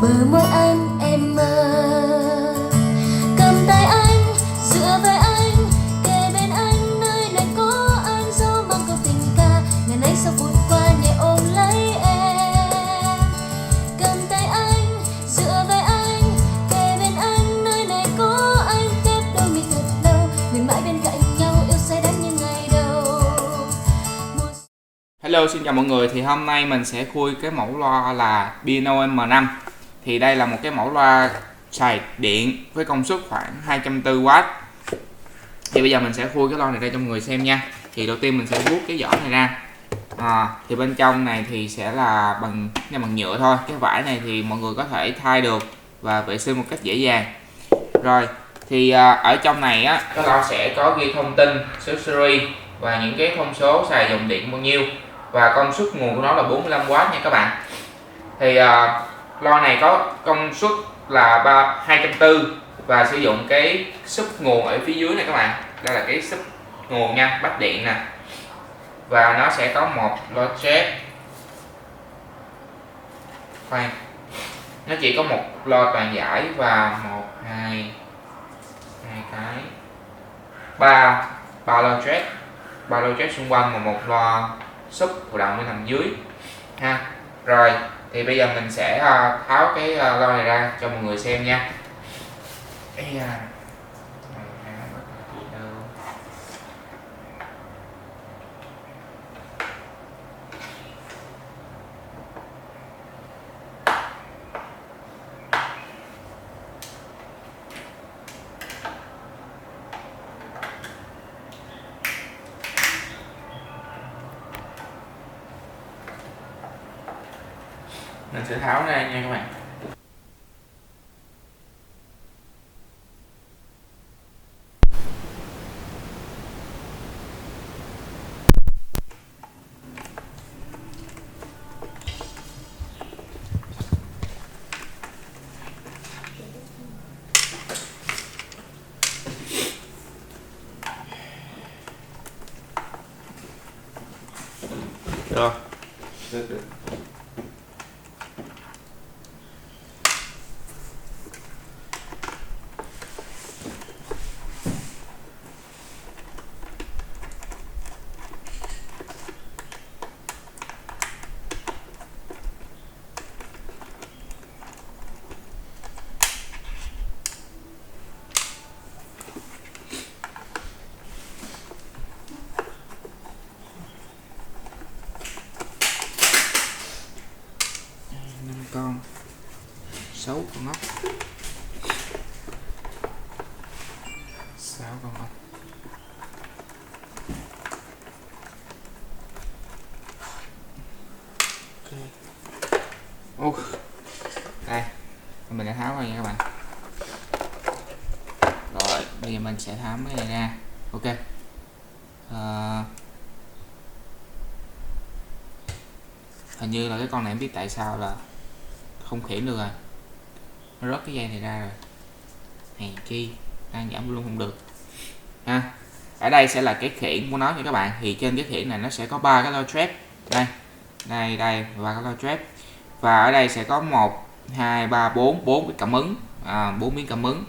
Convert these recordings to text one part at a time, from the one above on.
Bờ môi anh em mơ, cầm tay anh, dựa vai anh, kề bên anh, nơi này có anh, gió mang câu tình ca, ngày nay sao vụt qua nhẹ ôm lấy em. Cầm tay anh, dựa vai anh, kề bên anh, nơi này có anh, kép đôi mi thật lâu, nguyện mãi bên cạnh nhau, yêu say đắm như ngày đầu. Hello, xin chào mọi người. Thì hôm nay mình sẽ khui cái mẫu loa là Piano M5. Thì đây là một cái mẫu loa xài điện với công suất khoảng 240W. Thì bây giờ mình sẽ khui cái loa này ra cho mọi người xem nha. Thì đầu tiên mình sẽ vuốt cái vỏ này ra. Thì bên trong này thì sẽ là bằng nhựa thôi. Cái vải này thì mọi người có thể thay được và vệ sinh một cách dễ dàng. Rồi, thì ở trong này á, cái loa sẽ có ghi thông tin, số series và những cái thông số xài dòng điện bao nhiêu. Và công suất nguồn của nó là 45W nha các bạn. Thì loa này có công suất là 240 và sử dụng cái sub nguồn ở phía dưới này các bạn. Đây là cái sub nguồn nha, bắt điện nè. Và nó sẽ có một loa jack. Khoan, nó chỉ có một loa toàn giải và hai cái ba loa jack xung quanh và một loa sub thụ động bên nằm dưới ha. Rồi thì bây giờ mình sẽ tháo cái loa này ra cho mọi người xem nha. Mình sẽ tháo ra nha các bạn. Rồi. Được. Con 6 con ốc, 6 con ốc. Đây mình đã tháo rồi nha các bạn. Rồi bây giờ mình sẽ tháo cái này ra. Ok, hình như là cái con này em biết tại sao là không khiển được rồi, nó rớt cái dây này ra rồi, hèn chi đang giảm luôn không được ha. Ở đây sẽ là cái khiển của nó nha các bạn. Thì trên cái khiển này nó sẽ có 3 cái loa trap, đây và cái loa trap, và ở đây sẽ có 1 2 3 4 cái cảm ứng, 4 miếng cảm ứng.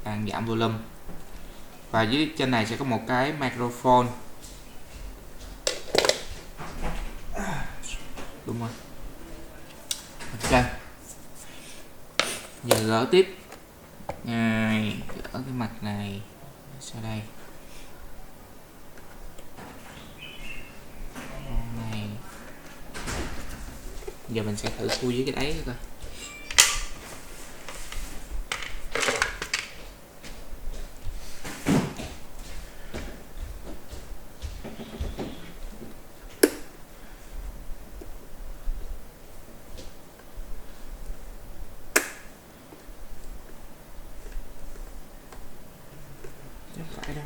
Đang giảm volume, và dưới trên này sẽ có một cái microphone. Đúng rồi. Ok, giờ gỡ tiếp. Gỡ cái mặt này sau đây. Giờ mình sẽ thử khui dưới cái đáy coi. cái đó.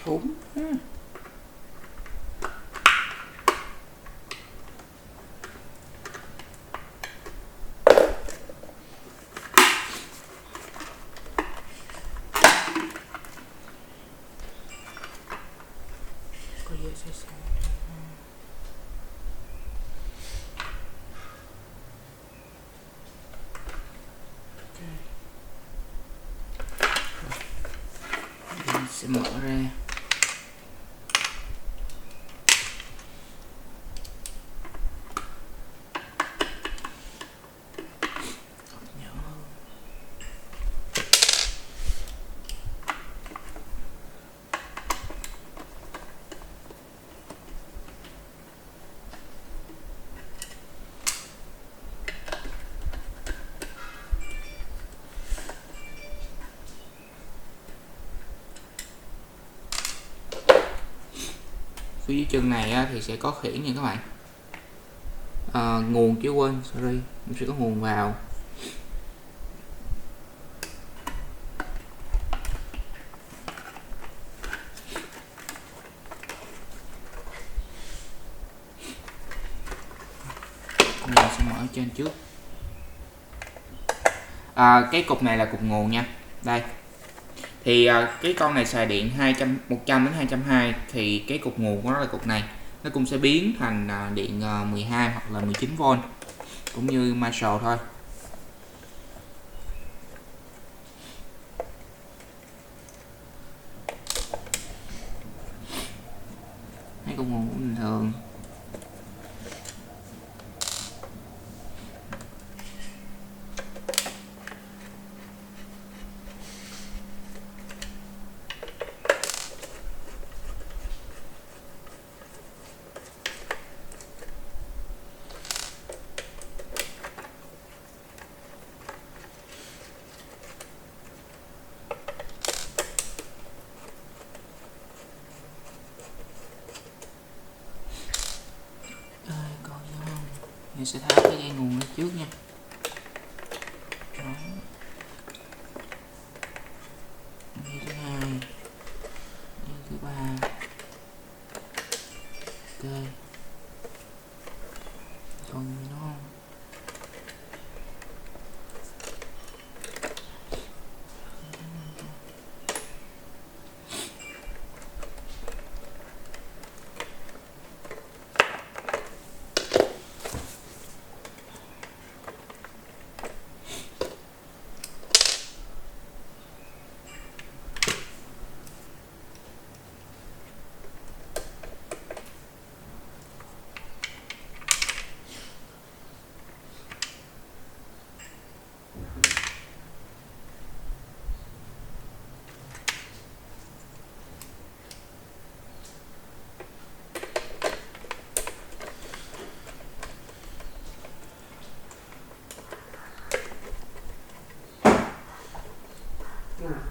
Thúng. Có dễ sai sai. Mình sẽ mở ra. Phía dưới chân này á, thì sẽ có khiển nha các bạn. Nguồn chứ quên, sorry, mình sẽ có nguồn vào. Mình sẽ mở trên trước. Cái cục này là cục nguồn nha. Đây. Thì cái con này xài điện 100 đến 220 thì cái cục nguồn của nó là cục này. Nó cũng sẽ biến thành điện 12 hoặc là 19V cũng như Marshall thôi. Mấy cục nguồn cũng bình thường. Mình sẽ tháo cái dây nguồn ra trước nha. Đó. Dây thứ hai, dây thứ ba. Ok. Còn nó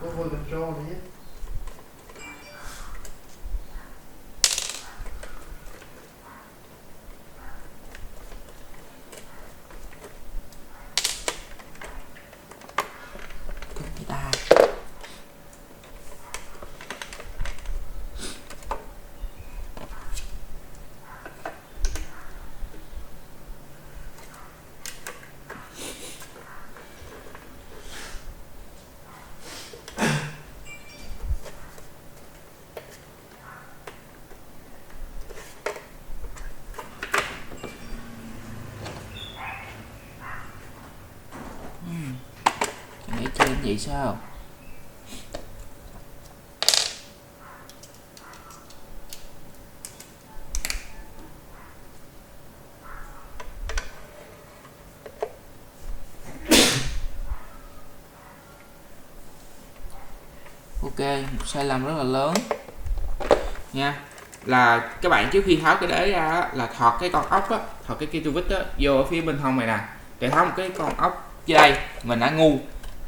có vô control nữa nhé. ta bị sao? Ok, một sai lầm rất là lớn nha, là các bạn trước khi tháo cái đế ra á, là thọt cái con ốc á, thọt cái tua vít á vô ở phía bên hông này nè, để tháo một cái con ốc dưới đây. Mình đã ngu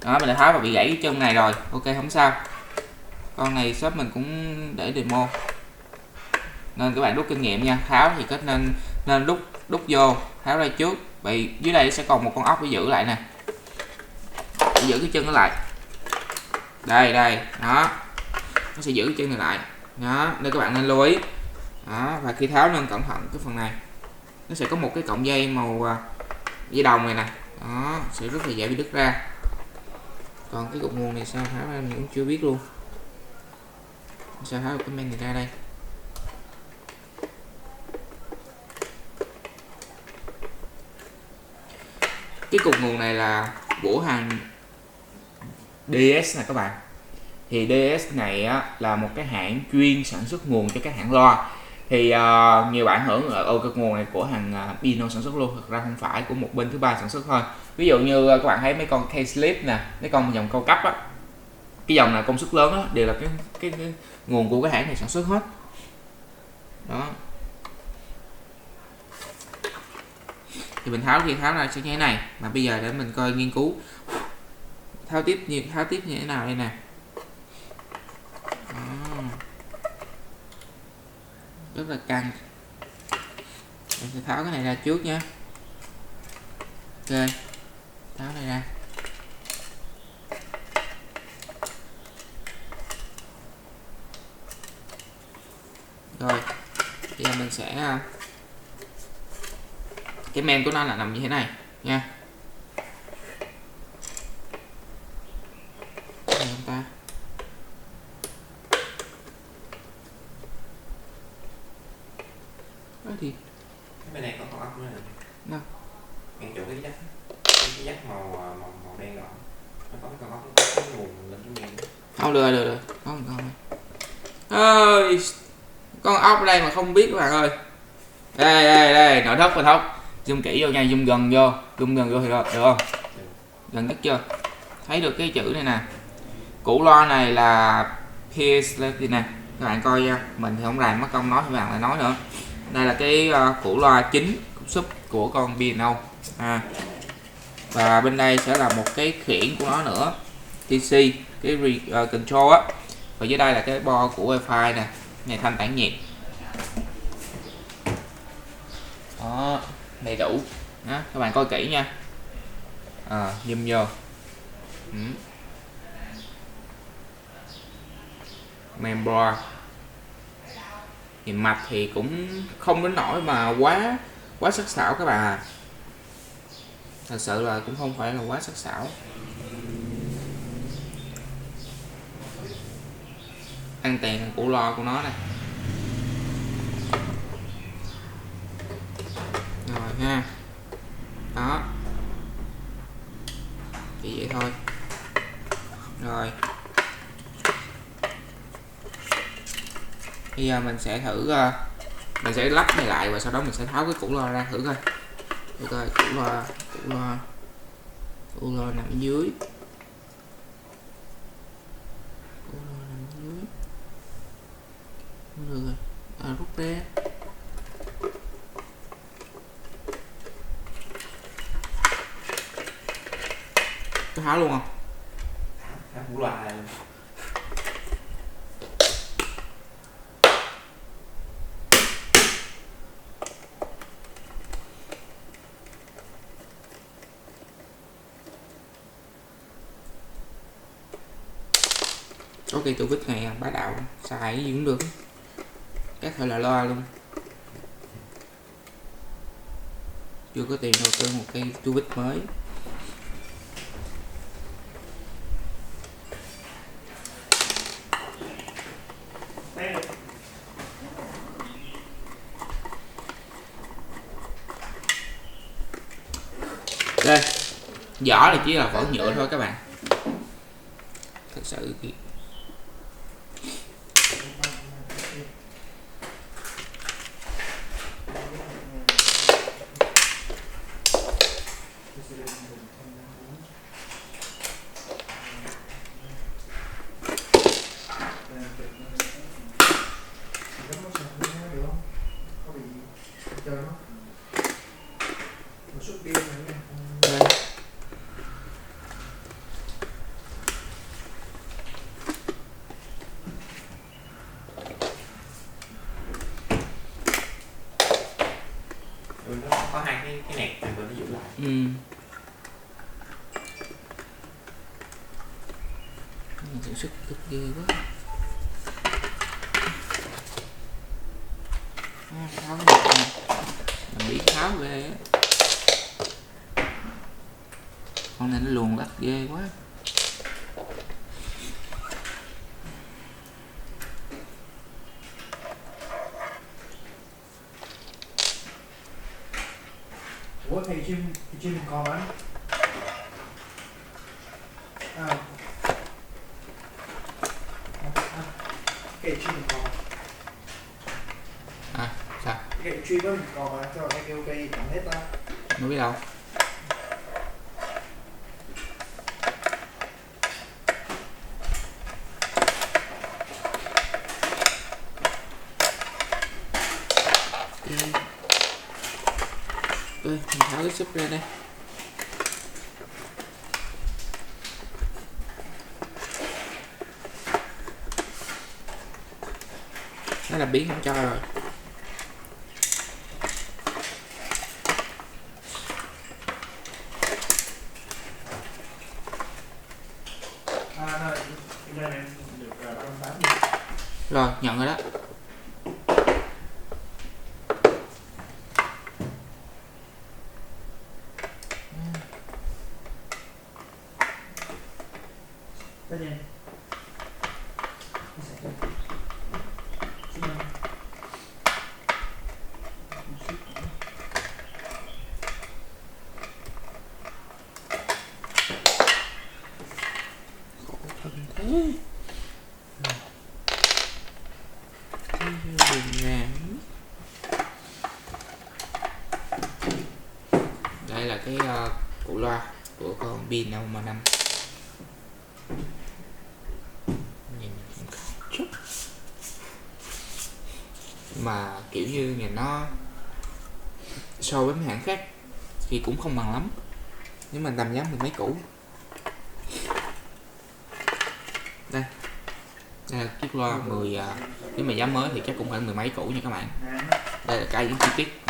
đó, mình đã tháo và bị gãy cái chân này rồi. Ok, không sao, con này shop mình cũng để demo nên các bạn rút kinh nghiệm nha. Tháo thì kết nên đút vô, tháo ra trước, vì dưới đây sẽ còn một con ốc để giữ lại nè, để giữ cái chân nó lại. Đây đó, nó sẽ giữ cái chân này lại đó, nên các bạn nên lưu ý đó. Và khi tháo nên cẩn thận cái phần này, nó sẽ có một cái cọng dây màu dây đồng này nè đó, sẽ rất là dễ bị đứt ra. Còn cái cục nguồn này sao tháo ra mình cũng chưa biết luôn, sao tháo được cái men này ra đây. Cái cục nguồn này là của hàng DS nè các bạn. Thì DS này á, là một cái hãng chuyên sản xuất nguồn cho các hãng loa. Thì nhiều bạn hưởng cái nguồn này của hàng Pino sản xuất luôn, thực ra không phải, của một bên thứ ba sản xuất thôi. Ví dụ như các bạn thấy mấy con K-Slip nè, mấy con dòng cao cấp á, cái dòng nào công suất lớn á, đều là cái nguồn của cái hãng này sản xuất hết đó. Thì mình tháo ra sẽ như thế này, mà bây giờ để mình coi nghiên cứu tháo tiếp như thế nào đây nè. Rất là căng. Mình sẽ tháo cái này ra trước nhé. Ok, tháo này ra. Rồi, bây giờ mình sẽ, cái men của nó là nằm như thế này nha. Đây chúng ta thì cái bên này có con ốc nữa nè. Đâu? Ngay chỗ cái dắt màu đen đỏ. Nó có cái con ốc có nguồn lên cái miệng. Không được. Có một con này. Ơi, con ốc ở đây mà không biết các bạn ơi. Đây, nội thất và thóc. Zoom kỹ vô nha, zoom gần vô thì được không? Gần nhất chưa? Thấy được cái chữ này nè. Củ loa này là Pierce nè. Các bạn coi nha, mình thì không rành, mất công nói thì bạn lại nói nữa. Đây là cái củ loa chính sub của con Piano. Và bên đây sẽ là một cái khiển của nó nữa, TC, cái control á. Và dưới đây là cái bo của wifi nè, này thanh tản nhiệt đó, đầy đủ đó. Các bạn coi kỹ nha, zoom vô. Member nhìn mặt thì cũng không đến nỗi mà quá sắc sảo các bạn à. Thật sự là cũng không phải là quá sắc sảo. Ăn tiền của lo của nó này. Rồi ha. Đó. Chỉ vậy thôi. Rồi. Bây giờ mình sẽ thử, mình sẽ lắp này lại và sau đó mình sẽ tháo cái củ loa ra thử coi. Thử coi củ loa nằm dưới. Được rồi, rút ra. Có tháo luôn không? Tháo củ loa này. Có cây tua vít này bá đạo, xài cái gì cũng được, các thể là loa luôn. Chưa có tiền đầu tư một cây tua vít mới. Đây, vỏ này chỉ là vỏ nhựa thôi các bạn. cái nẹp hai bên nó giữ lại. Sản xuất cực ghê quá. Tháo mình bị tháo ghê á. Con này nó luồn lách ghê quá. Ủa thì chim con bánh. Cái chim con. Sao? Cái chim đó còn mà cho cái kêu cây tặng hết ta. Nó biết đâu. Mình tháo cái súp ra đây. Nó là biến không cho rồi. Đây này được 380. Rồi, nhận rồi đó. Đây nè. Đây là cái cụ loa của con Bino M5. Nhìn chút mà kiểu như nhà nó so với mấy hãng khác thì cũng không bằng lắm, nếu mà tầm giá mười mấy cũ. Đây là chiếc loa 10 nếu mà giá mới thì chắc cũng phải mười mấy cũ nha các bạn. Đây là cái những chi tiết.